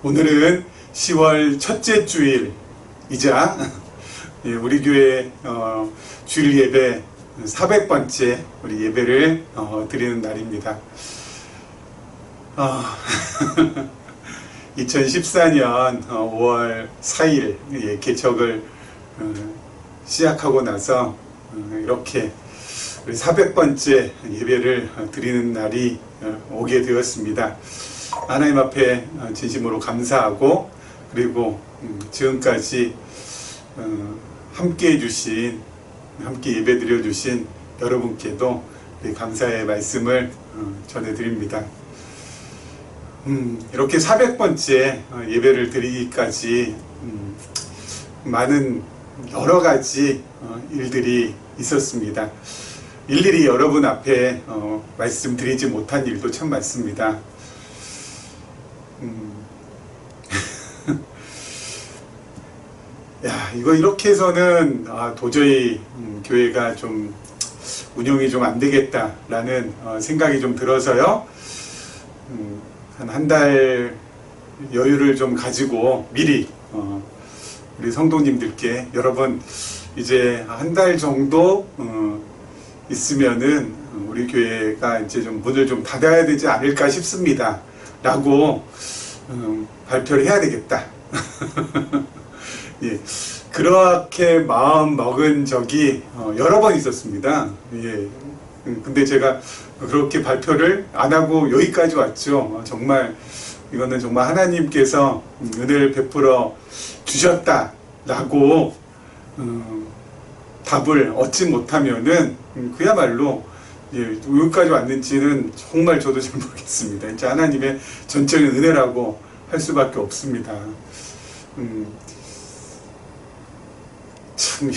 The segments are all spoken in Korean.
오늘은 10월 첫째 주일이자 우리 교회 주일 예배 400번째 우리 예배를 드리는 날입니다. 2014년 5월 4일 개척을 시작하고 나서 이렇게 우리 400번째 예배를 드리는 날이 오게 되었습니다. 하나님 앞에 진심으로 감사하고, 그리고 지금까지 함께 해주신, 함께 예배 드려주신 여러분께도 감사의 말씀을 전해드립니다. 이렇게 400번째 예배를 드리기까지 많은 여러 가지 일들이 있었습니다. 일일이 여러분 앞에 말씀드리지 못한 일도 참 많습니다. 야, 이거 이렇게 해서는 도저히 교회가 좀 운영이 좀 안 되겠다라는 생각이 좀 들어서요. 한 달 여유를 좀 가지고 미리 우리 성도님들께, 여러분 이제 한 달 정도 있으면은 우리 교회가 이제 좀 문을 좀 닫아야 되지 않을까 싶습니다 라고 발표를 해야 되겠다. 예, 그렇게 마음 먹은 적이 여러 번 있었습니다. 예, 근데 제가 그렇게 발표를 안 하고 여기까지 왔죠. 정말 이거는 정말 하나님께서 은혜를 베풀어 주셨다라고 답을 얻지 못하면은 그야말로 여기까지 왔는지는 정말 저도 잘 모르겠습니다. 진짜 하나님의 전적인 은혜라고 할 수밖에 없습니다. 참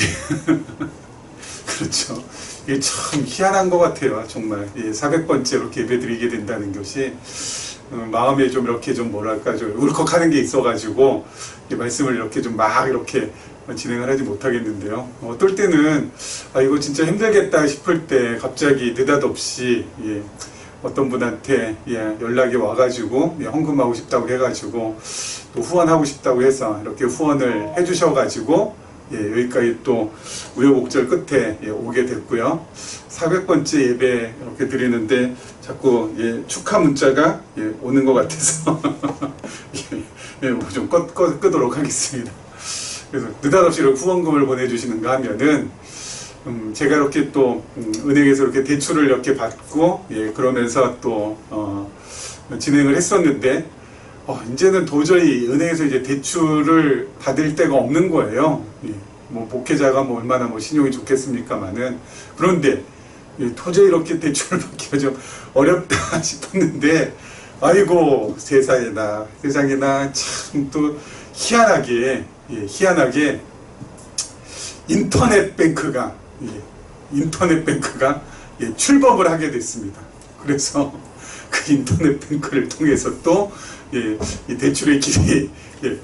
그렇죠. 이게 참 희한한 것 같아요. 정말 400번째 이렇게 예배드리게 된다는 것이 마음에 좀 이렇게 좀 뭐랄까 좀 울컥하는 게 있어가지고 말씀을 이렇게 좀 막 이렇게 진행을 하지 못하겠는데요. 어떨 때는 이거 진짜 힘들겠다 싶을 때 갑자기 느닷없이 어떤 분한테 연락이 와가지고 헌금하고 싶다고 해가지고 또 후원하고 싶다고 해서 이렇게 후원을 해주셔가지고 여기까지 또 우여곡절 끝에 오게 됐고요. 400번째 예배 이렇게 드리는데 자꾸 축하 문자가 오는 것 같아서 좀 끄도록 하겠습니다. 그래서 느닷없이 이렇게 후원금을 보내주시는가 하면은 제가 이렇게 또 은행에서 이렇게 대출을 이렇게 받고 그러면서 또 진행을 했었는데 이제는 도저히 은행에서 이제 대출을 받을 데가 없는 거예요. 뭐 목회자가 뭐 얼마나 뭐 신용이 좋겠습니까마는. 그런데 도저히 이렇게 대출을 받기가 좀 어렵다 싶었는데, 아이고 세상에나 참 또 희한하게 인터넷 뱅크가 출범을 하게 됐습니다. 그래서 그 인터넷 뱅크를 통해서 또 이 대출의 길이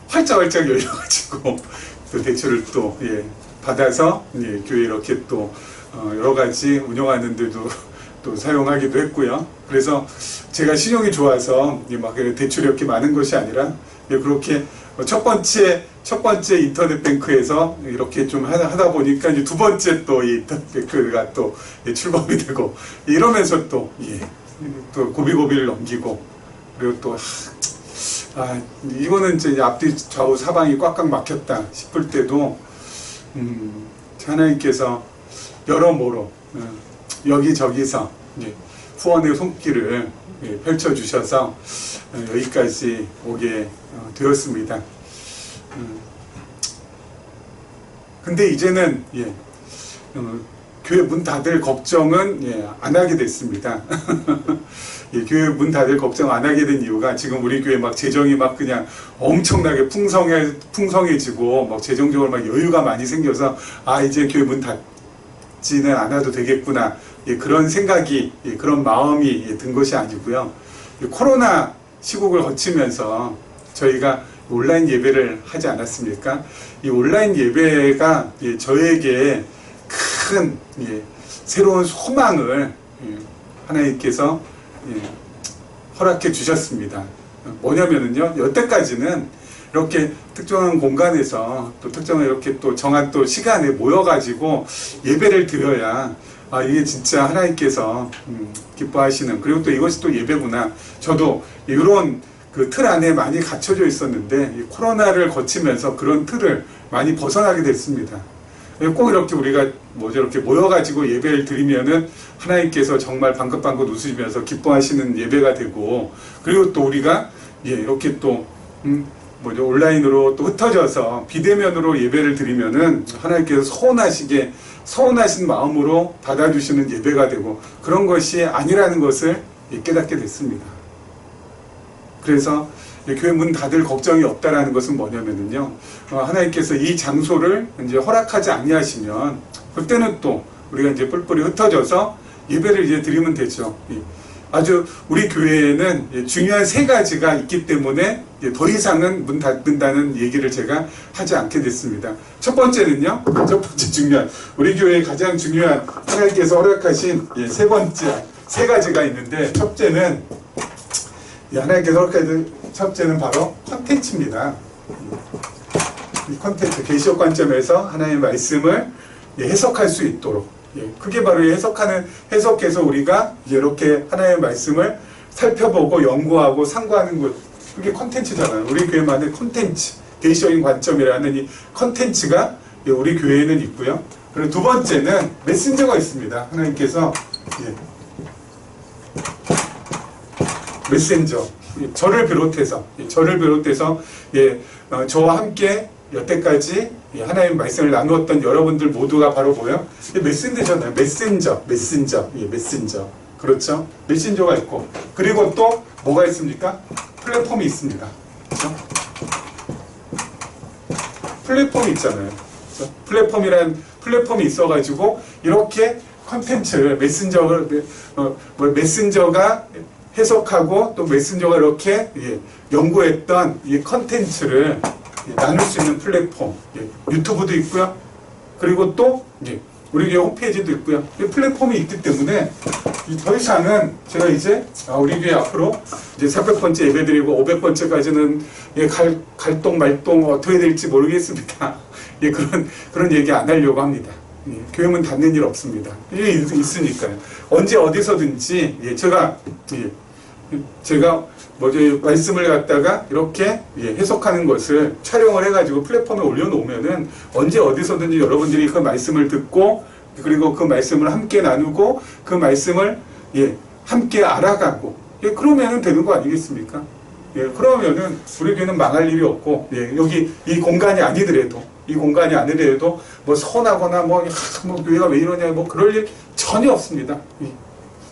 활짝활짝 열려가지고 또 대출을 또 받아서 교회 이렇게 또 여러 가지 운영하는 데도 또 사용하기도 했고요. 그래서 제가 신용이 좋아서 막 대출이 이렇게 많은 것이 아니라 그렇게 첫 번째 인터넷 뱅크에서 이렇게 좀 하다 보니까 이제 두 번째 또 이 인터넷 뱅크가 또 출범이 되고 이러면서 또 고비고비를 넘기고, 그리고 또 이거는 이제 앞뒤 좌우 사방이 꽉꽉 막혔다 싶을 때도 하나님께서 여러모로 여기저기서 후원의 손길을 펼쳐주셔서 여기까지 오게 되었습니다. 근데 이제는 교회 문 닫을 걱정은 안 하게 됐습니다. 교회 문 닫을 걱정 안 하게 된 이유가, 지금 우리 교회 막 재정이 막 그냥 엄청나게 풍성해지고 막 재정적으로 막 여유가 많이 생겨서 이제 교회 문 닫지는 않아도 되겠구나, 그런 생각이, 그런 마음이 든 것이 아니고요. 코로나 시국을 거치면서 저희가 온라인 예배를 하지 않았습니까? 이 온라인 예배가 저에게 큰 새로운 소망을 하나님께서 허락해 주셨습니다. 뭐냐면은요, 여태까지는 이렇게 특정한 공간에서 또 특정한 이렇게 또 정한 또 시간에 모여가지고 예배를 드려야 이게 진짜 하나님께서 기뻐하시는, 그리고 또 이것이 또 예배구나. 저도 이런 그 틀 안에 많이 갇혀져 있었는데 이 코로나를 거치면서 그런 틀을 많이 벗어나게 됐습니다. 꼭 이렇게 우리가 이렇게 모여가지고 예배를 드리면은 하나님께서 정말 방긋방긋 웃으시면서 기뻐하시는 예배가 되고, 그리고 또 우리가 이렇게 또 온라인으로 또 흩어져서 비대면으로 예배를 드리면은 하나님께서 서운하신 마음으로 받아주시는 예배가 되고, 그런 것이 아니라는 것을 깨닫게 됐습니다. 그래서 교회 문 닫을 걱정이 없다라는 것은 뭐냐면요, 하나님께서 이 장소를 이제 허락하지 아니하시면 그때는 또 우리가 이제 뿔뿔이 흩어져서 예배를 이제 드리면 되죠. 아주 우리 교회에는 중요한 3가지가 있기 때문에 더 이상은 문 닫는다는 얘기를 제가 하지 않게 됐습니다. 첫 번째는요, 첫 번째 중요한, 우리 교회의 가장 중요한 하나님께서 허락하신 3가지가 있는데, 첫째는 하나님께서 허락하신 첫째는 바로 콘텐츠입니다. 이 콘텐츠, 계시록 관점에서 하나님의 말씀을 해석할 수 있도록, 그게 바로 해석해서 우리가 이렇게 하나님의 말씀을 살펴보고 연구하고 상고하는 것, 그게 콘텐츠잖아요. 우리 교회만의 콘텐츠, 계시적인 관점이라는 이 콘텐츠가 우리 교회에는 있고요. 그리고 두 번째는 메신저가 있습니다. 하나님께서 메신저, 저를 비롯해서 저와 함께 여태까지 하나님의 말씀을 나누었던 여러분들 모두가 바로 뭐예요? 메신저잖아요. 메신저. 그렇죠? 메신저가 있고, 그리고 또 뭐가 있습니까? 플랫폼이 있습니다. 그렇죠? 플랫폼이 있잖아요. 그렇죠? 플랫폼이 있어가지고 이렇게 컨텐츠를 메신저가 해석하고 또 메신저가 이렇게 연구했던 이 컨텐츠를 나눌 수 있는 플랫폼, 유튜브도 있고요. 그리고 또 우리 교회 홈페이지도 있고요. 이 플랫폼이 있기 때문에 더 이상은 제가 이제 우리 교회 앞으로 이제 400번째 예배드리고 500번째까지는 갈동 말동 어떻게 될지 모르겠습니다. 그런 얘기 안 하려고 합니다. 교회 문 닫는 일 없습니다. 이게 있으니까요. 언제 어디서든지 제가 말씀을 갖다가 이렇게 해석하는 것을 촬영을 해가지고 플랫폼에 올려놓으면은 언제 어디서든지 여러분들이 그 말씀을 듣고, 그리고 그 말씀을 함께 나누고, 그 말씀을 함께 알아가고, 그러면은 되는 거 아니겠습니까? 그러면은 우리 교회는 망할 일이 없고, 여기 이 공간이 아니더라도 뭐 서운하거나 교회가 왜 이러냐 그럴 일 전혀 없습니다.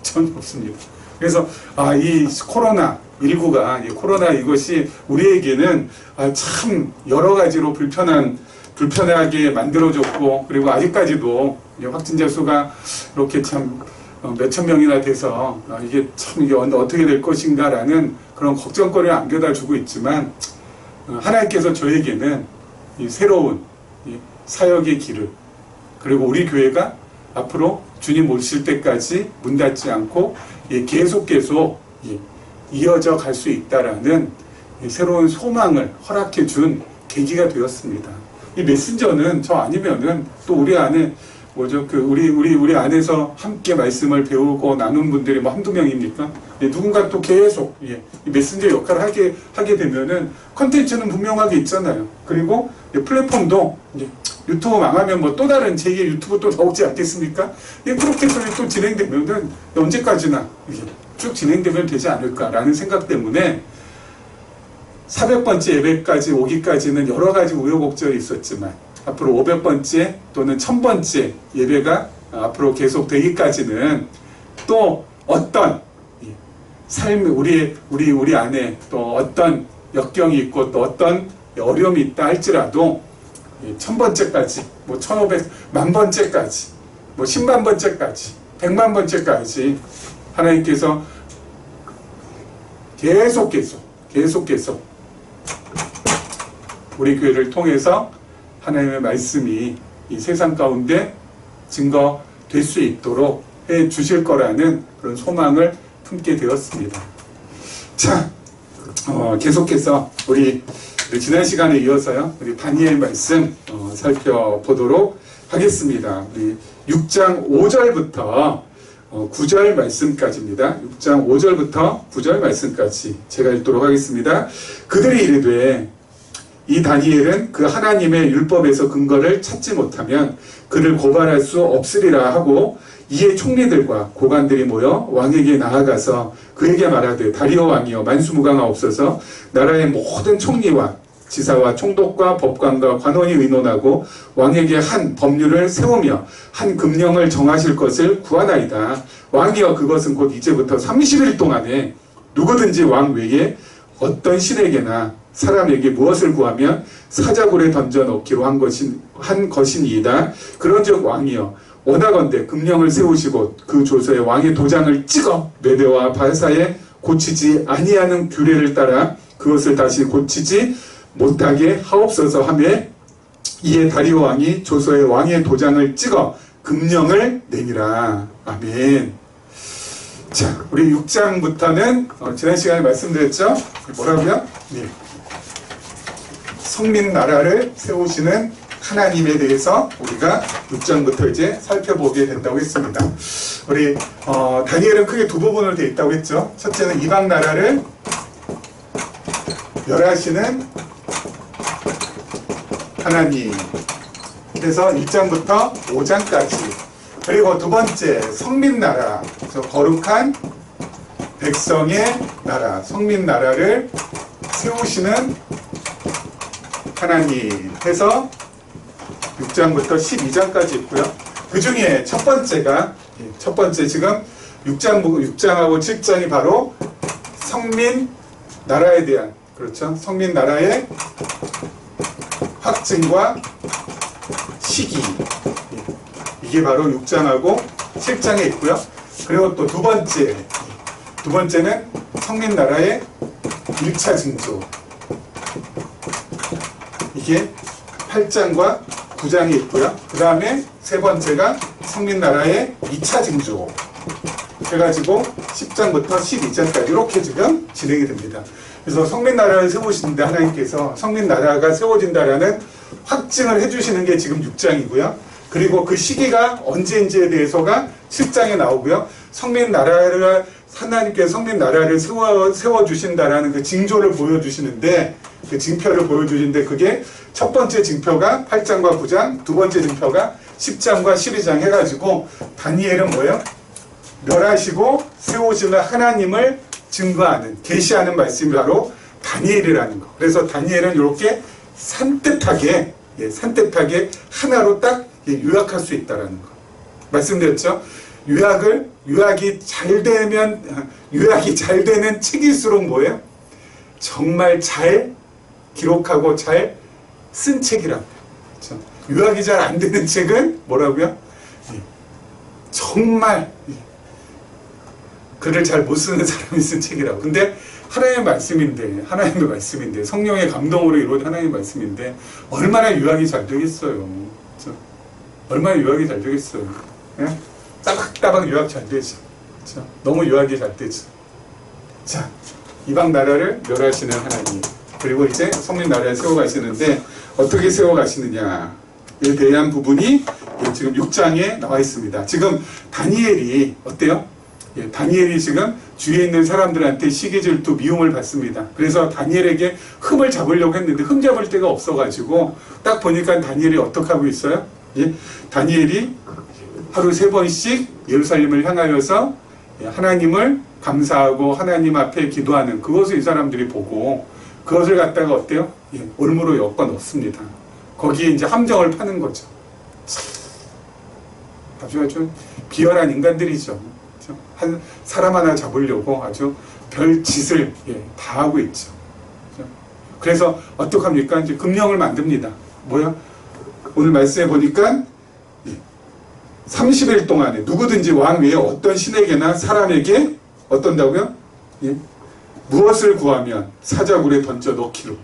전혀 없습니다. 그래서 이 코로나19가 이것이 우리에게는 참 여러 가지로 불편하게 만들어졌고, 그리고 아직까지도 확진자 수가 이렇게 참 몇천 명이나 돼서 이게 어떻게 될 것인가라는 그런 걱정거리를 안겨다 주고 있지만, 하나님께서 저에게는 이 새로운 사역의 길을, 그리고 우리 교회가 앞으로 주님 오실 때까지 문 닫지 않고 계속 이어져 갈 수 있다라는 새로운 소망을 허락해 준 계기가 되었습니다. 이 메신저는 저 아니면은 또 우리 안에 우리 안에서 함께 말씀을 배우고 나눈 분들이 한두 명입니까? 누군가 또 계속 이 메신저 역할을 하게 되면은 컨텐츠는 분명하게 있잖아요. 그리고 플랫폼도 유튜브 망하면 또 다른 제2의 유튜브 또 나오지 않겠습니까? 그렇게 또 진행되면은 언제까지나 쭉 진행되면 되지 않을까라는 생각 때문에 400번째 예배까지 오기까지는 여러 가지 우여곡절이 있었지만, 앞으로 500번째 또는 1000번째 예배가 앞으로 계속 되기까지는 또 어떤 삶, 우리 안에 또 어떤 역경이 있고 또 어떤 어려움이 있다 할지라도 1000번째까지, 1500, 10,000번째까지, 100,000번째까지, 100,000번째까지 하나님께서 계속 우리 교회를 통해서 하나님의 말씀이 이 세상 가운데 증거될 수 있도록 해 주실 거라는 그런 소망을 품게 되었습니다. 자, 계속해서 우리 지난 시간에 이어서요, 우리 다니엘 말씀 살펴보도록 하겠습니다. 우리 6장 5절부터 9절 말씀까지입니다. 6장 5절부터 9절 말씀까지 제가 읽도록 하겠습니다. 그들이 이르되 이 다니엘은 그 하나님의 율법에서 근거를 찾지 못하면 그를 고발할 수 없으리라 하고, 이에 총리들과 고관들이 모여 왕에게 나아가서 그에게 말하되, 다리오 왕이여 만수무강하옵소서. 나라의 모든 총리와 지사와 총독과 법관과 관원이 의논하고 왕에게 한 법률을 세우며 한 금령을 정하실 것을 구하나이다. 왕이여 그것은 곧 이제부터 30일 동안에 누구든지 왕 외에 어떤 신에게나 사람에게 무엇을 구하면 사자굴에 던져 넣기로 한 것이니이다. 그런즉 왕이여 원하건대 금령을 세우시고 그 조서에 왕의 도장을 찍어 메대와 바사에 고치지 아니하는 규례를 따라 그것을 다시 고치지 못하게 하옵소서 하매, 이에 다리오 왕이 조서에 왕의 도장을 찍어 금령을 내니라. 아멘. 자, 우리 6장부터는 지난 시간에 말씀드렸죠? 뭐라고요? 네. 성민 나라를 세우시는 하나님에 대해서 우리가 6장부터 이제 살펴보게 된다고 했습니다. 우리 다니엘은 크게 두 부분으로 되어 있다고 했죠. 첫째는 이방 나라를 멸하시는 하나님. 그래서 1장부터 5장까지. 그리고 두 번째 성민 나라, 거룩한 백성의 나라, 성민 나라를 세우시는 하나님 해서 6장부터 12장까지 있고요. 그 중에 첫 번째 지금 6장하고 7장이 바로 성민 나라에 대한, 그렇죠? 성민 나라의 확증과 시기. 이게 바로 6장하고 7장에 있고요. 그리고 또 두 번째는 성민 나라의 1차 징조. 이게 8장과 9장에 있고요. 그 다음에 세 번째가 성민 나라의 2차 징조 해가지고 10장부터 12장까지 이렇게 지금 진행이 됩니다. 그래서 성민 나라를 세우시는데 하나님께서 성민 나라가 세워진다라는 확증을 해주시는 게 지금 6장이고요. 그리고 그 시기가 언제인지에 대해서가 7장에 나오고요. 하나님께서 성민 나라를 세워주신다라는 그 징조를 보여주시는데, 그 징표를 보여주시는데, 그게 첫 번째 징표가 8장과 9장, 두 번째 징표가 10장과 12장 해가지고, 다니엘은 뭐예요? 멸하시고 세우시는 하나님을 증거하는, 계시하는 말씀이 바로 다니엘이라는 거. 그래서 다니엘은 이렇게 산뜻하게 하나로 딱 요약할 수 있다라는 거. 말씀드렸죠? 요약이 잘 되는 책일수록 뭐예요? 정말 잘 기록하고 잘 쓴 책이라고. 그렇죠? 요약이 잘 안 되는 책은 뭐라고요? 정말 글을 잘 못 쓰는 사람이 쓴 책이라고. 근데 하나님의 말씀인데 성령의 감동으로 이루어진 하나님의 말씀인데 얼마나 요약이 잘 되겠어요. 그렇죠? 얼마나 요약이 잘 되겠어요. 예? 따박따박 요약 잘 되죠. 그렇죠? 너무 요약이 잘 되죠. 자, 이방 나라를 멸하시는 하나님, 그리고 이제 성민 나라를 세워가시는데 어떻게 세워가시느냐에 대한 부분이 지금 6장에 나와 있습니다. 지금 다니엘이 어때요? 다니엘이 지금 주위에 있는 사람들한테 시기 질투 미움을 받습니다. 그래서 다니엘에게 흠을 잡으려고 했는데 흠 잡을 데가 없어가지고 딱 보니까 다니엘이 어떻게 하고 있어요? 다니엘이 하루 3번씩 예루살렘을 향하여서 하나님을 감사하고 하나님 앞에 기도하는 그것을 이 사람들이 보고 그것을 갖다가 어때요? 올무로 엮어 넣습니다. 거기에 이제 함정을 파는 거죠. 아주 비열한 인간들이죠. 한 사람 하나 잡으려고 아주 별 짓을 다 하고 있죠. 그래서 어떡합니까? 이제 금령을 만듭니다. 뭐야? 오늘 말씀해 보니까 30일 동안에 누구든지 왕 외에 어떤 신에게나 사람에게 어떤다고요? 무엇을 구하면 사자굴에 던져 넣기로.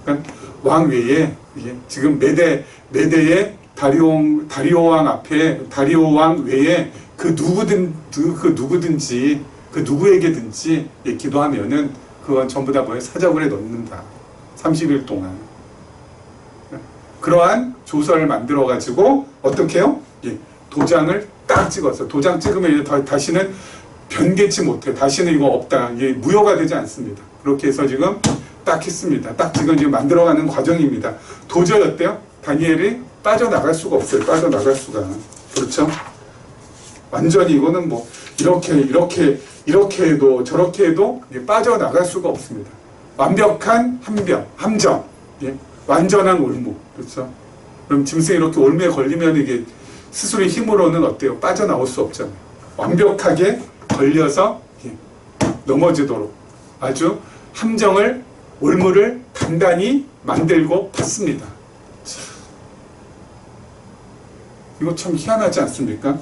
그러니까 왕 외에 지금 메대의 다리오 왕 외에 그 누구에게든지 기도하면은 그건 전부 다 뭐예요? 사자굴에 넣는다. 30일 동안. 그러한 조서를 만들어 가지고 어떻게 해요? 예, 도장을 딱 찍어서 도장 찍으면 이제 다시는 변개치 못해. 다시는 이거 없다. 이게 무효가 되지 않습니다. 그렇게 해서 지금 딱 했습니다. 딱 지금 만들어가는 과정입니다. 도저히 어때요? 다니엘이 빠져나갈 수가 없어요. 빠져나갈 수가. 그렇죠? 완전히 이거는 뭐 이렇게 해도 저렇게 해도 빠져나갈 수가 없습니다. 완벽한 함정, 예? 완전한 올무. 그렇죠? 그럼 짐승이 이렇게 올무에 걸리면 이게 스스로의 힘으로는 어때요? 빠져나올 수 없잖아요. 완벽하게 걸려서 넘어지도록 아주 함정을, 올무를 단단히 만들고 봤습니다. 이거 참 희한하지 않습니까?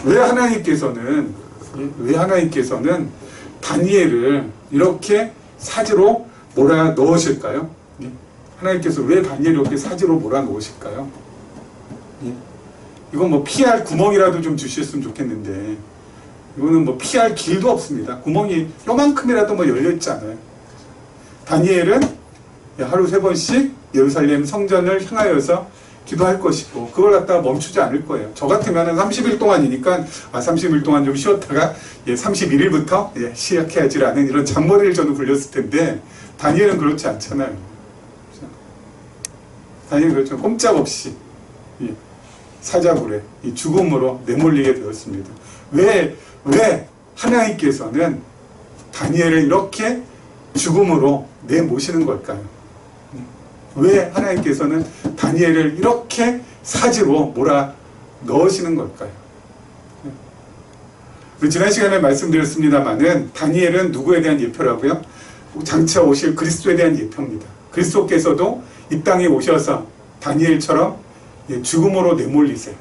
왜 하나님께서는 다니엘을 이렇게 사지로 몰아 넣으실까요? 하나님께서 왜 다니엘을 이렇게 사지로 몰아 넣으실까요? 이건 뭐 피할 구멍이라도 좀 주셨으면 좋겠는데 이거는 뭐 피할 길도 없습니다. 구멍이 요만큼이라도 뭐 열려있잖아요. 다니엘은 하루 3번씩 예루살렘 성전을 향하여서 기도할 것이고 그걸 갖다가 멈추지 않을 거예요. 저 같으면 30일 동안이니까 30일 동안 좀 쉬었다가 31일부터 시작해야지라는 이런 잔머리를 저는 굴렸을 텐데 다니엘은 그렇지 않잖아요. 다니엘은 그렇죠. 꼼짝없이 사자굴에 이 죽음으로 내몰리게 되었습니다. 왜 하나님께서는 다니엘을 이렇게 죽음으로 내모시는 걸까요? 왜 하나님께서는 다니엘을 이렇게 사지로 몰아 넣으시는 걸까요? 지난 시간에 말씀드렸습니다마는 다니엘은 누구에 대한 예표라고요? 장차 오실 그리스도에 대한 예표입니다. 그리스도께서도 이 땅에 오셔서 다니엘처럼 죽음으로 내몰리세요.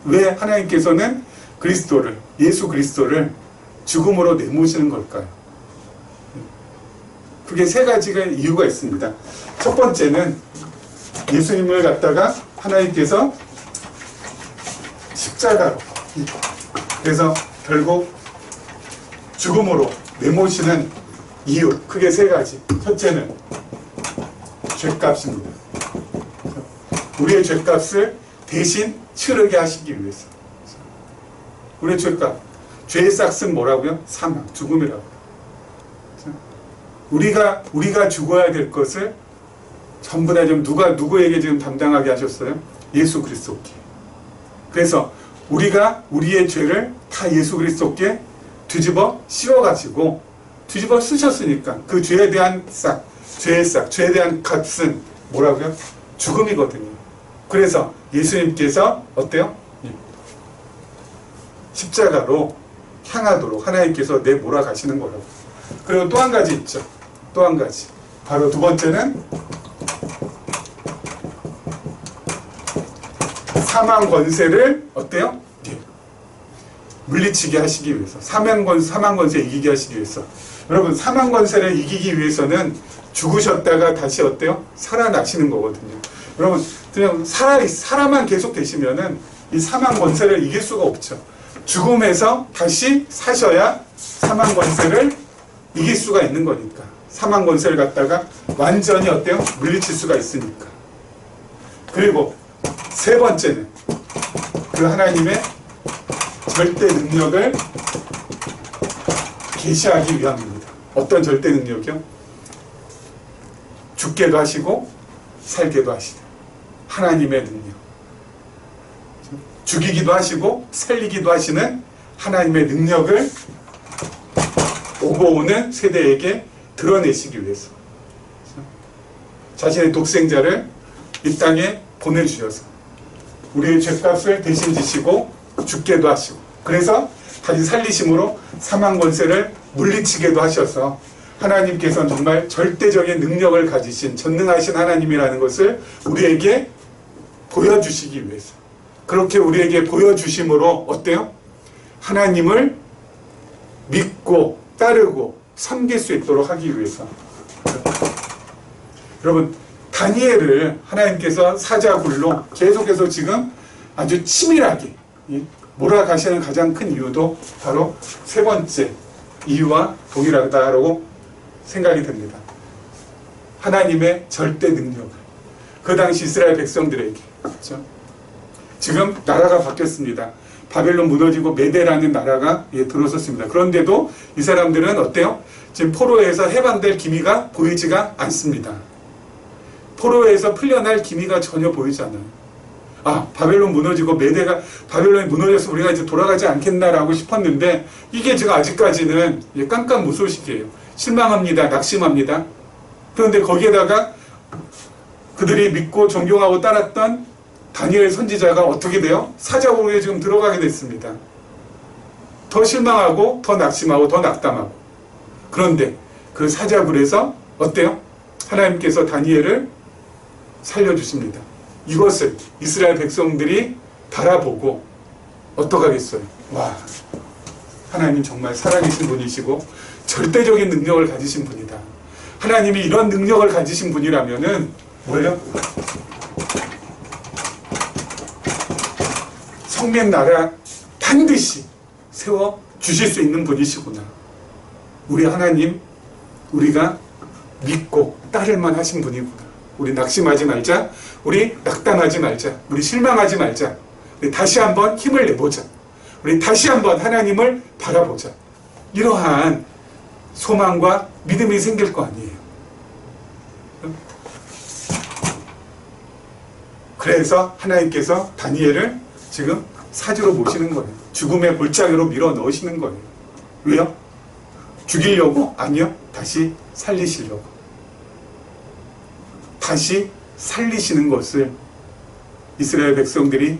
왜 하나님께서는 예수 그리스도를 죽음으로 내모시는 걸까요? 그게 3가지가 이유가 있습니다. 첫 번째는 예수님을 갖다가 하나님께서 십자가로, 그래서 결국 죽음으로 내모시는 이유, 크게 3가지. 첫째는 죄값입니다. 우리의 죄값을 대신 치르게 하시기 위해서. 우리의 죄값, 죄의 싹은 뭐라고요? 사망, 죽음이라고. 우리가 죽어야 될 것을 전부 다 좀 누구에게 지금 담당하게 하셨어요? 예수 그리스도께. 그래서 우리가 우리의 죄를 다 예수 그리스도께 뒤집어 씌워가지고 뒤집어 쓰셨으니까 그 죄에 대한 죄에 대한 값은 뭐라고요? 죽음이거든요. 그래서 예수님께서 어때요? 십자가로 향하도록 하나님께서 내몰아가시는 거라고. 그리고 또 한 가지 있죠. 또 한 가지. 바로 두 번째는 사망 권세를 어때요? 물리치게 하시기 위해서. 사망 권세 이기게 하시기 위해서. 여러분, 사망 권세를 이기기 위해서는 죽으셨다가 다시 어때요? 살아나시는 거거든요. 여러분, 그냥 살아만 계속 계시면은 이 사망 권세를 이길 수가 없죠. 죽음에서 다시 사셔야 사망 권세를 이길 수가 있는 거니까. 사망 권세를 갖다가 완전히 어때요? 물리칠 수가 있으니까. 그리고 3번째는 그 하나님의 절대 능력을 계시하기 위함입니다. 어떤 절대 능력이요? 죽게도 하시고 살게도 하시는 하나님의 능력. 죽이기도 하시고 살리기도 하시는 하나님의 능력을 오고 오는 세대에게 드러내시기 위해서 자신의 독생자를 이 땅에 보내주셔서 우리의 죄값을 대신 지시고 죽게도 하시고 그래서 다시 살리심으로 사망 권세를 물리치게도 하셔서 하나님께서는 정말 절대적인 능력을 가지신 전능하신 하나님이라는 것을 우리에게 보여주시기 위해서 그렇게 우리에게 보여주심으로 어때요? 하나님을 믿고 따르고 섬길 수 있도록 하기 위해서. 여러분, 다니엘을 하나님께서 사자굴로 계속해서 지금 아주 치밀하게 몰아가시는 가장 큰 이유도 바로 3번째, 이유와 동일하다라고 생각이 됩니다. 하나님의 절대 능력을 그 당시 이스라엘 백성들에게, 그렇죠? 지금 나라가 바뀌었습니다. 바벨론 무너지고 메대라는 나라가 들어섰습니다. 그런데도 이 사람들은 어때요? 지금 포로에서 해방될 기미가 보이지가 않습니다. 포로에서 풀려날 기미가 전혀 보이지 않아요. 아, 바벨론 무너지고 바벨론이 무너져서 우리가 이제 돌아가지 않겠나라고 싶었는데 이게 지금 아직까지는 깜깜무소식이에요. 실망합니다. 낙심합니다. 그런데 거기에다가 그들이 믿고 존경하고 따랐던 다니엘 선지자가 어떻게 돼요? 사자굴에 지금 들어가게 됐습니다. 더 실망하고 더 낙심하고 더 낙담하고. 그런데 그 사자굴에서 어때요? 하나님께서 다니엘을 살려주십니다. 이것을 이스라엘 백성들이 바라보고 어떡하겠어요? 와, 하나님 정말 살아계신 분이시고 절대적인 능력을 가지신 분이다. 하나님이 이런 능력을 가지신 분이라면은 뭐예요? 성민 나라 반드시 세워 주실 수 있는 분이시구나. 우리 하나님, 우리가 믿고 따를만 하신 분이구나. 우리 낙심하지 말자. 우리 낙담하지 말자. 우리 실망하지 말자. 우리 다시 한번 힘을 내보자. 우리 다시 한번 하나님을 바라보자. 이러한 소망과 믿음이 생길 거 아니에요. 그래서 하나님께서 다니엘을 지금 사주로 모시는 거예요. 죽음의 골짜기로 밀어 넣으시는 거예요. 왜요? 죽이려고? 아니요. 다시 살리시려고. 다시 살리시는 것을 이스라엘 백성들이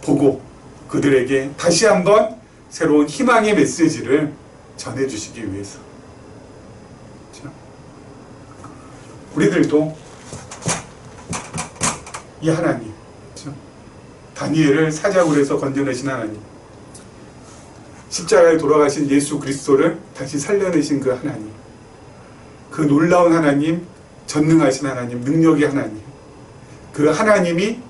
보고 그들에게 다시 한번 새로운 희망의 메시지를 전해주시기 위해서. 그렇죠? 우리들도 이 하나님, 그렇죠? 다니엘을 사자굴에서 건져내신 하나님, 십자가에 돌아가신 예수 그리스도를 다시 살려내신 그 하나님, 그 놀라운 하나님, 전능하신 하나님, 능력의 하나님, 그 하나님이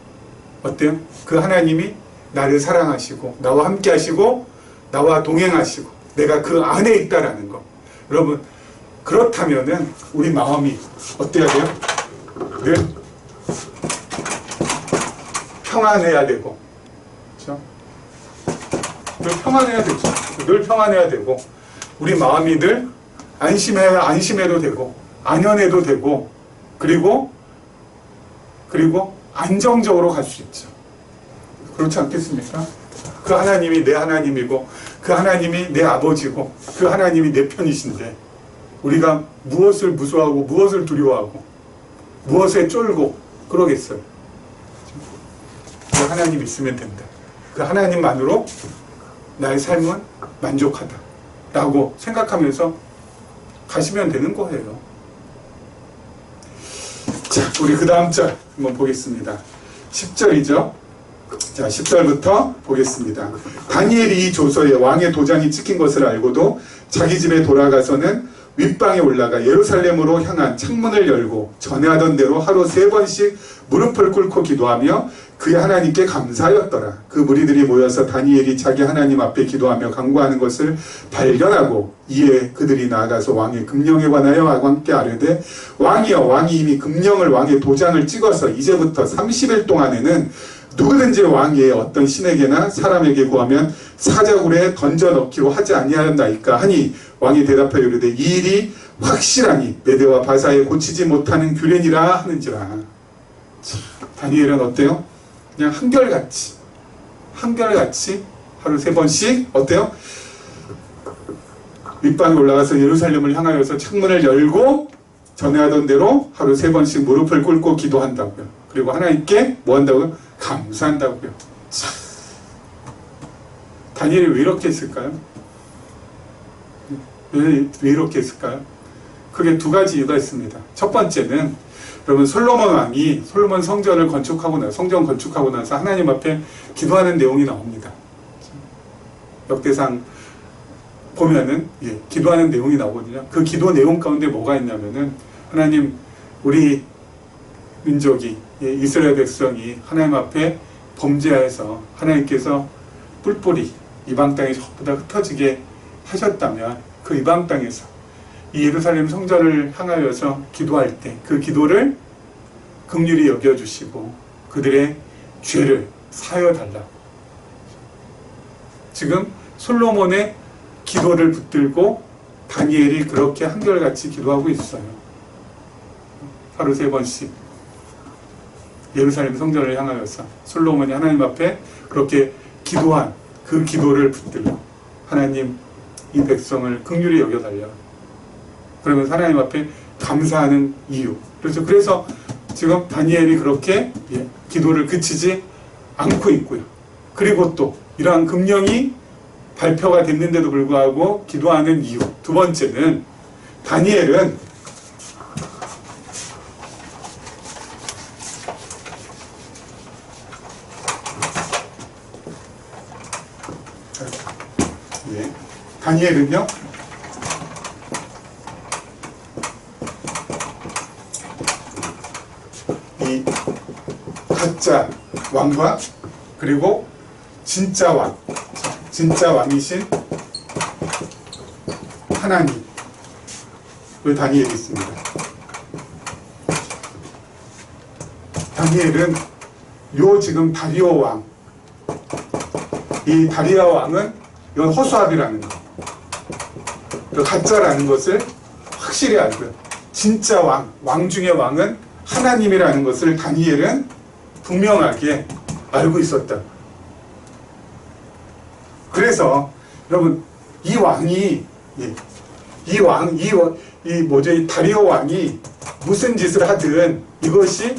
어때요? 그 하나님이 나를 사랑하시고 나와 함께 하시고 나와 동행하시고 내가 그 안에 있다라는 거. 여러분, 그렇다면은 우리 마음이 어때야 돼요? 늘 평안해야 되고, 그렇죠? 늘 평안해야 되죠. 늘 평안해야 되고, 우리 마음이 늘 안심해도 되고, 안연해도 되고, 그리고 안정적으로 갈 수 있죠. 그렇지 않겠습니까? 그 하나님이 내 하나님이고, 그 하나님이 내 아버지고, 그 하나님이 내 편이신데, 우리가 무엇을 무서워하고, 무엇을 두려워하고, 무엇에 쫄고, 그러겠어요. 그 하나님 있으면 된다. 그 하나님만으로 나의 삶은 만족하다. 라고 생각하면서 가시면 되는 거예요. 자, 우리 그 다음 절 한번 보겠습니다. 10절이죠. 자, 10절부터 보겠습니다. 다니엘이 이 조서에 왕의 도장이 찍힌 것을 알고도 자기 집에 돌아가서는 윗방에 올라가 예루살렘으로 향한 창문을 열고 전에 하던 대로 하루 3번씩 무릎을 꿇고 기도하며 그의 하나님께 감사하였더라. 그 무리들이 모여서 다니엘이 자기 하나님 앞에 기도하며 간구하는 것을 발견하고 이에 그들이 나아가서 왕의 금령에 관하여 왕께 아뢰되 왕이여, 왕이 이미 금령을 왕의 도장을 찍어서 이제부터 30일 동안에는 누구든지 왕의 어떤 신에게나 사람에게 구하면 사자굴에 던져 넣기로 하지 아니하였나이까 하니 왕이 대답하여 이르되 이 일이 확실하니 메대와 바사에 고치지 못하는 규례니라 하는지라. 다니엘은 어때요? 그냥 한결같이 하루 3번씩 어때요? 윗방에 올라가서 예루살렘을 향하여서 창문을 열고 전에 하던 대로 하루 3번씩 무릎을 꿇고 기도한다고요. 그리고 하나님께 뭐 한다고요? 감사한다고요. 다니엘이 왜 이렇게 했을까요? 왜 이렇게 했을까요? 크게 2가지 이유가 있습니다. 첫 번째는 여러분, 솔로몬 왕이 솔로몬 성전을 건축하고 나서, 성전 건축하고 나서 하나님 앞에 기도하는 내용이 나옵니다. 역대상 보면은 기도하는 내용이 나오거든요. 그 기도 내용 가운데 뭐가 있냐면은 하나님, 우리 민족이, 이스라엘 백성이 하나님 앞에 범죄하여서 하나님께서 뿔뿔이 이방 땅에 전부 다 흩어지게 하셨다면 그 그 이방 땅에서 이 예루살렘 성전을 향하여서 기도할 때 그 기도를 긍휼히 여겨주시고 그들의 죄를 사여 달라고. 지금 솔로몬의 기도를 붙들고 다니엘이 그렇게 한결같이 기도하고 있어요. 하루 3번씩 예루살렘 성전을 향하여서 솔로몬이 하나님 앞에 그렇게 기도한 그 기도를 붙들고 하나님 이 백성을 긍휼히 여겨달라. 그러면서 하나님 앞에 감사하는 이유. 그래서 지금 다니엘이 그렇게 기도를 그치지 않고 있고요. 그리고 또 이러한 금령이 발표가 됐는데도 불구하고 기도하는 이유. 두 번째는 다니엘은 다니엘은요 이 가짜 왕과 그리고 진짜 왕이신 하나님을 다니엘이 있습니다. 다니엘은 요 지금 다리오 왕, 이 다리오 왕은 이건 허수아비라는 거, 그 가짜라는 것을 확실히 알고요. 진짜 왕 중의 왕은 하나님이라는 것을 다니엘은 분명하게 알고 있었다. 그래서 여러분 이 왕이 이 다리오 왕이 무슨 짓을 하든 이것이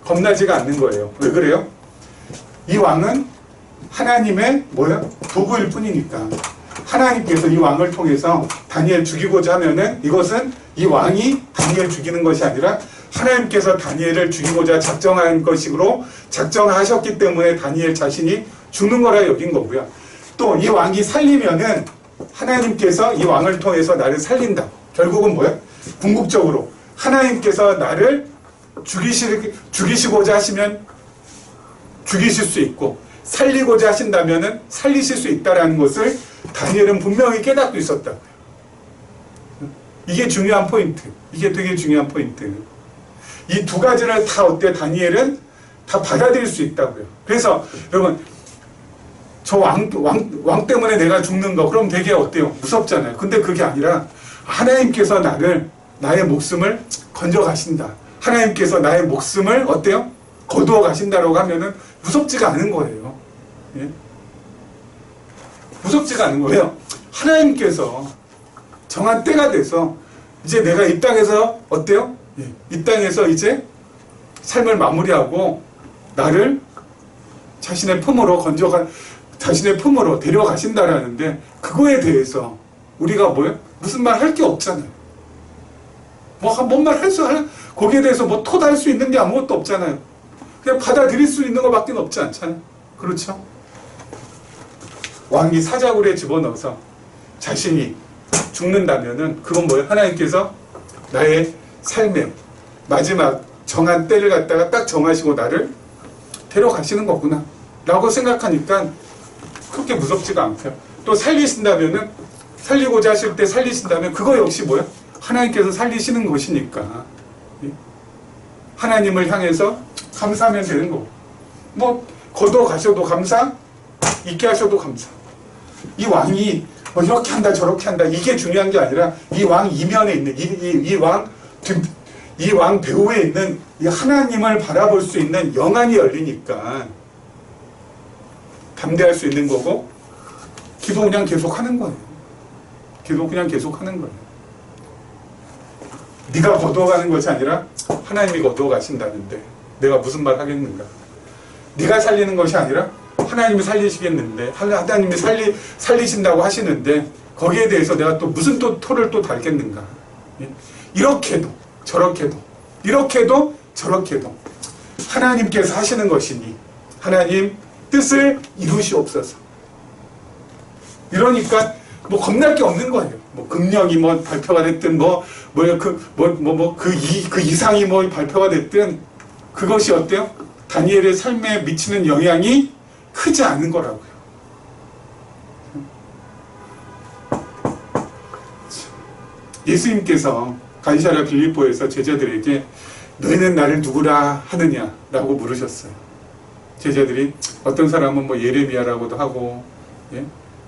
겁나지가 않는 거예요. 왜 그래요? 이 왕은 하나님의 도구일 뿐이니까. 하나님께서 이 왕을 통해서 다니엘 죽이고자 하면은 이것은 이 왕이 다니엘 죽이는 것이 아니라 하나님께서 다니엘을 죽이고자 작정한 것으로 작정하셨기 때문에 다니엘 자신이 죽는 거라 여긴 거고요. 또 이 왕이 살리면은 하나님께서 이 왕을 통해서 나를 살린다. 결국은 뭐야? 궁극적으로 하나님께서 나를 죽이시고자 하시면 죽이실 수 있고 살리고자 하신다면은 살리실 수 있다라는 것을 다니엘은 분명히 깨닫고 있었다. 이게 중요한 포인트. 이게 되게 중요한 포인트. 이 두 가지를 다 다니엘은 다 받아들일 수 있다고요. 그래서 여러분 저 왕 때문에 내가 죽는 거 그럼 되게 어때요? 무섭잖아요. 근데 그게 아니라 하나님께서 나의 목숨을 건져 가신다. 하나님께서 나의 목숨을 어때요? 거두어 가신다라고 하면은 무섭지가 않은 거예요. 예? 무섭지가 않은 거예요. 하나님께서 정한 때가 돼서 이제 내가 이 땅에서 어때요? 예. 이 땅에서 이제 삶을 마무리하고 나를 자신의 품으로 데려가신다라는데 그거에 대해서 우리가 무슨 말 할 게 없잖아요. 뭔 말 거기에 대해서 토달할 수 있는 게 아무것도 없잖아요. 그냥 받아들일 수 있는 것밖에 없지 않잖아요. 그렇죠? 왕이 사자굴에 집어넣어서 자신이 죽는다면은 그건 하나님께서 나의 삶의 마지막 정한 때를 갖다가 딱 정하시고 나를 데려가시는 거구나 라고 생각하니까 그렇게 무섭지가 않고요. 또 살리신다면은 살리고자 하실 때 살리신다면 그거 역시 하나님께서 살리시는 것이니까 하나님을 향해서 감사하면 되는 거고 거둬 가셔도 감사, 있게 하셔도 감사. 이 왕이 이렇게 한다 저렇게 한다 이게 중요한 게 아니라 이 왕 이면에 있는 이 왕 배후에 있는 이 하나님을 바라볼 수 있는 영안이 열리니까 담대할 수 있는 거고 기도 그냥 계속하는 거예요. 기도 그냥 계속하는 거예요. 네가 거두어가는 것이 아니라 하나님이 거두어가신다는데 내가 무슨 말 하겠는가. 네가 살리는 것이 아니라 하나님이 살리시겠는데 하나님이 살리신다고 하시는데 거기에 대해서 내가 또 무슨 토를 달겠는가. 이렇게도 저렇게도 이렇게도 저렇게도 하나님께서 하시는 것이니 하나님 뜻을 이루시옵소서. 이러니까 겁날 게 없는 거예요. 금령이 발표가 됐든 그 이상이 발표가 됐든 그것이 어때요? 다니엘의 삶에 미치는 영향이 크지 않은 거라고요. 예수님께서 가이사랴 빌립보에서 제자들에게 너희는 나를 누구라 하느냐 라고 물으셨어요. 제자들이 어떤 사람은 뭐 예레미야라고도 하고, 예?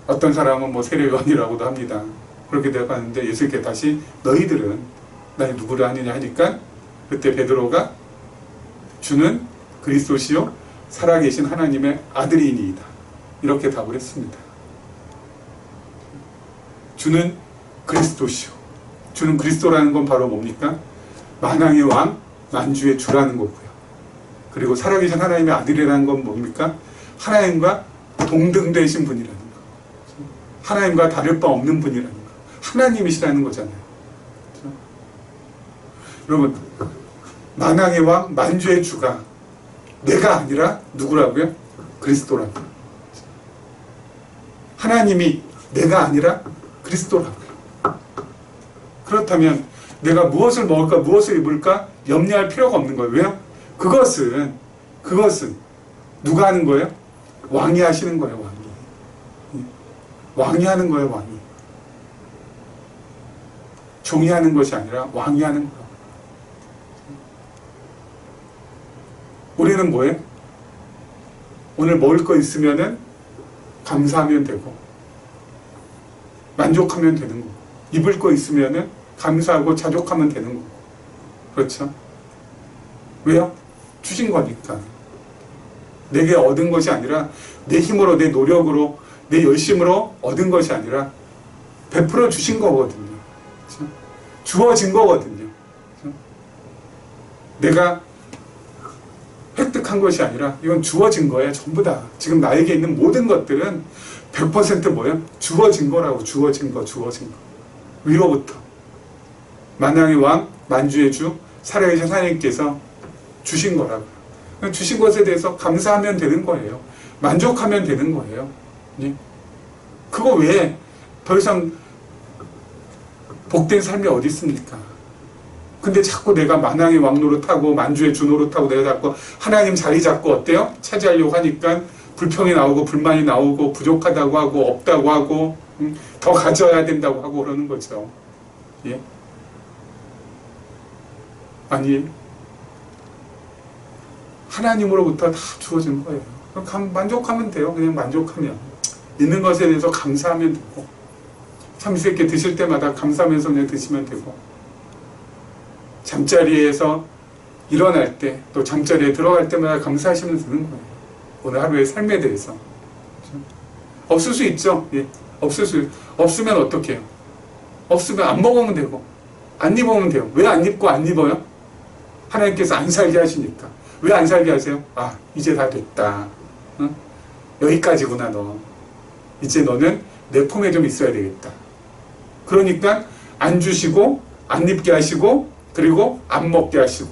어떤 사람은 뭐 세례요한이라고도 합니다. 그렇게 대답하는데 예수님께 다시 너희들은 나를 누구라 하느냐 하니까 그때 베드로가 주는 그리스도시요 살아계신 하나님의 아들이니이다 이렇게 답을 했습니다. 주는 그리스도시요. 주는 그리스도라는 건 바로 뭡니까? 만왕의 왕, 만주의 주라는 거고요. 그리고 살아계신 하나님의 아들이라는 건 뭡니까? 하나님과 동등되신 분이라는 거. 하나님과 다를 바 없는 분이라는 거. 하나님이시라는 거잖아요. 그렇죠? 여러분, 만왕의 왕, 만주의 주가 내가 아니라 누구라고요? 그리스도라고요. 하나님이 내가 아니라 그리스도라고요. 그렇다면 내가 무엇을 먹을까 무엇을 입을까 염려할 필요가 없는 거예요. 왜요? 그것은 누가 하는 거예요? 왕이 하시는 거예요. 왕이 하는 거예요. 왕이. 종이 하는 것이 아니라 왕이 하는 거예요. 우리는 뭐예요? 오늘 먹을 거 있으면은 감사하면 되고 만족하면 되는 거고, 입을 거 있으면은 감사하고 자족하면 되는 거고. 그렇죠? 왜요? 주신 거니까. 내게 얻은 것이 아니라 내 힘으로, 내 노력으로, 내 열심으로 얻은 것이 아니라 베풀어 주신 거거든요. 그렇죠? 주어진 거거든요. 그렇죠? 내가 획득한 것이 아니라 이건 주어진 거예요. 전부 다. 지금 나에게 있는 모든 것들은 100% 뭐예요? 주어진 거라고. 주어진 거. 위로부터. 만왕의 왕, 만주의 주, 살아계신 하나님께서 주신 거라고요. 주신 것에 대해서 감사하면 되는 거예요. 만족하면 되는 거예요. 예? 그거 외에 더 이상 복된 삶이 어디 있습니까? 근데 자꾸 내가 만왕의 왕 노릇하고 만주의 주 노릇하고 내가 자꾸 하나님 자리 잡고 어때요? 차지하려고 하니까 불평이 나오고 불만이 나오고 부족하다고 하고 없다고 하고 더 가져야 된다고 하고 그러는 거죠. 예? 아니, 하나님으로부터 다 주어진 거예요. 만족하면 돼요. 그냥 만족하면. 있는 것에 대해서 감사하면 되고, 참새끼 드실 때마다 감사하면서 그냥 드시면 되고, 잠자리에서 일어날 때, 또 잠자리에 들어갈 때마다 감사하시면 되는 거예요. 오늘 하루의 삶에 대해서. 그렇죠? 없을 수 있죠. 예. 없으면 어떻게 해요? 없으면 안 먹으면 되고, 안 입으면 돼요. 왜 안 입고 안 입어요? 하나님께서 안 살게 하시니까. 왜 안 살게 하세요? 아, 이제 다 됐다. 응? 여기까지구나, 너. 이제 너는 내 품에 좀 있어야 되겠다. 그러니까 안 주시고, 안 입게 하시고, 그리고 안 먹게 하시고.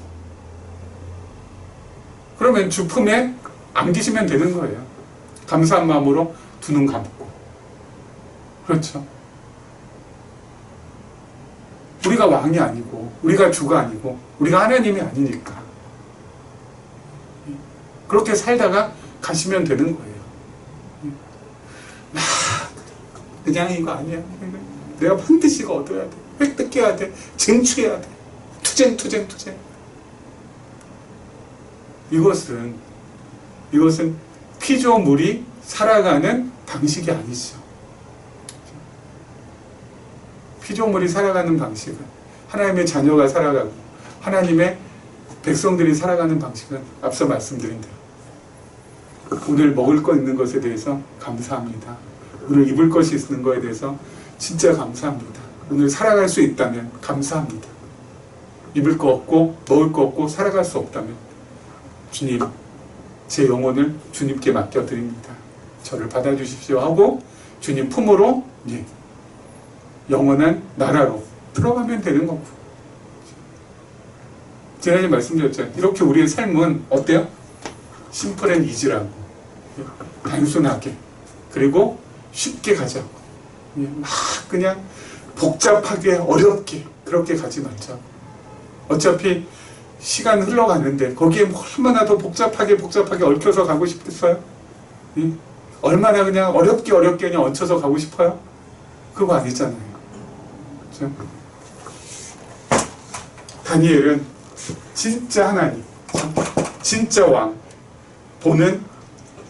그러면 주 품에 안기시면 되는 거예요. 감사한 마음으로 두 눈 감고. 그렇죠. 우리가 왕이 아니고, 우리가 주가 아니고, 우리가 하나님이 아니니까. 그렇게 살다가 가시면 되는 거예요. 그냥 이거 아니야. 내가 반드시 이거 얻어야 돼. 획득해야 돼. 쟁취해야 돼. 투쟁. 이것은 피조물이 살아가는 방식이 아니죠. 피조물이 살아가는 방식은, 하나님의 자녀가 살아가고 하나님의 백성들이 살아가는 방식은 앞서 말씀드린 대로 오늘 먹을 거 있는 것에 대해서 감사합니다. 오늘 입을 것이 있는 것에 대해서 진짜 감사합니다. 오늘 살아갈 수 있다면 감사합니다. 입을 거 없고 먹을 거 없고 살아갈 수 없다면 주님, 제 영혼을 주님께 맡겨드립니다. 저를 받아주십시오 하고 주님 품으로 영원한 나라로 들어가면 되는 거고. 지난주에 말씀드렸잖아요. 이렇게 우리의 삶은 어때요? 심플 앤 이지라고. 단순하게. 그리고 쉽게 가자고. 막 그냥 복잡하게 어렵게 그렇게 가지 말자고. 어차피 시간 흘러가는데 거기에 얼마나 더 복잡하게 얽혀서 가고 싶겠어요? 얼마나 그냥 어렵게 그냥 얹혀서 가고 싶어요? 그거 아니잖아요. 그렇죠? 다니엘은 진짜 하나님, 진짜 왕 보는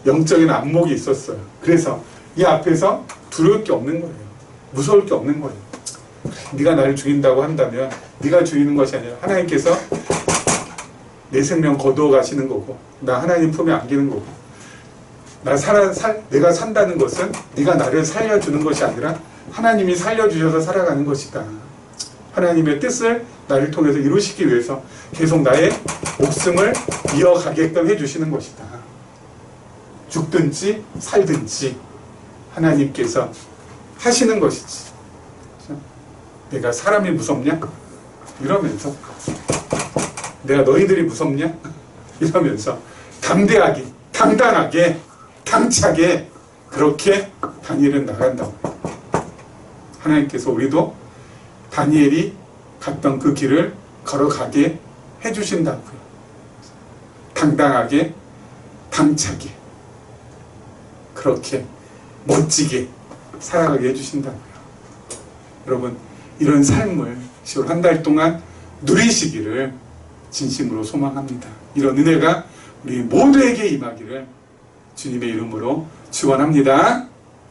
영적인 안목이 있었어요. 그래서 이 앞에서 두려울 게 없는 거예요. 무서울 게 없는 거예요. 네가 나를 죽인다고 한다면 네가 죽이는 것이 아니라 하나님께서 내 생명 거두어 가시는 거고, 나 하나님 품에 안기는 거고, 내가 산다는 것은 네가 나를 살려주는 것이 아니라 하나님이 살려주셔서 살아가는 것이다. 하나님의 뜻을 나를 통해서 이루시기 위해서 계속 나의 목숨을 이어가게끔 해주시는 것이다. 죽든지 살든지 하나님께서 하시는 것이지. 내가 사람이 무섭냐? 이러면서 내가 너희들이 무섭냐? 이러면서 담대하게, 당당하게, 당차게 그렇게 다니엘은 나간다고 해요. 하나님께서 우리도 다니엘이 갔던 그 길을 걸어가게 해주신다고요. 당당하게, 당차게, 그렇게 멋지게 살아가게 해주신다고요. 여러분, 이런 삶을 10월 한 달 동안 누리시기를 진심으로 소망합니다. 이런 은혜가 우리 모두에게 임하기를 주님의 이름으로 축원합니다.